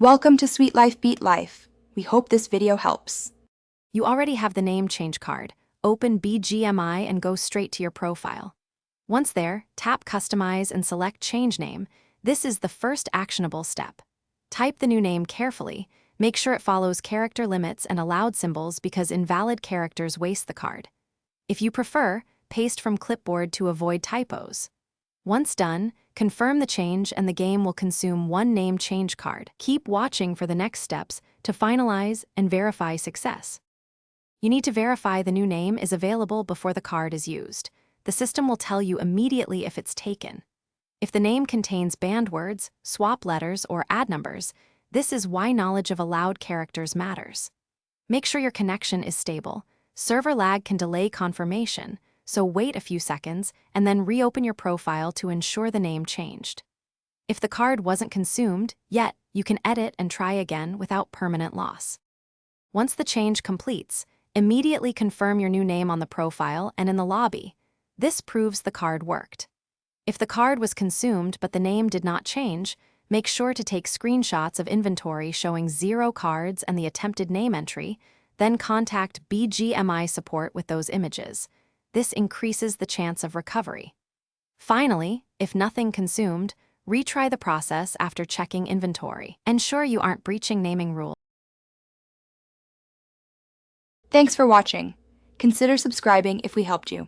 Welcome to Sweet Life Beat Life. We hope this video helps. You already have the name change card. Open Bgmi and go straight to your profile. Once there, tap Customize and select Change Name. This is the first actionable step. Type the new name carefully. Make sure it follows character limits and allowed symbols because invalid characters waste the card. If you prefer, paste from clipboard to avoid typos. Once done, confirm the change and the game will consume one name change card. Keep watching for the next steps to finalize and verify success. You need to verify the new name is available before the card is used. The system will tell you immediately if it's taken. If the name contains banned words, swap letters, or add numbers, this is why knowledge of allowed characters matters. Make sure your connection is stable. Server lag can delay confirmation, so wait a few seconds and then reopen your profile to ensure the name changed. If the card wasn't consumed yet, you can edit and try again without permanent loss. Once the change completes, immediately confirm your new name on the profile and in the lobby. This proves the card worked. If the card was consumed but the name did not change, make sure to take screenshots of inventory showing 0 cards and the attempted name entry, then contact Bgmi support with those images. This increases the chance of recovery. Finally, if nothing consumed, retry the process after checking inventory. Ensure you aren't breaching naming rules. Thanks for watching. Consider subscribing if we helped you.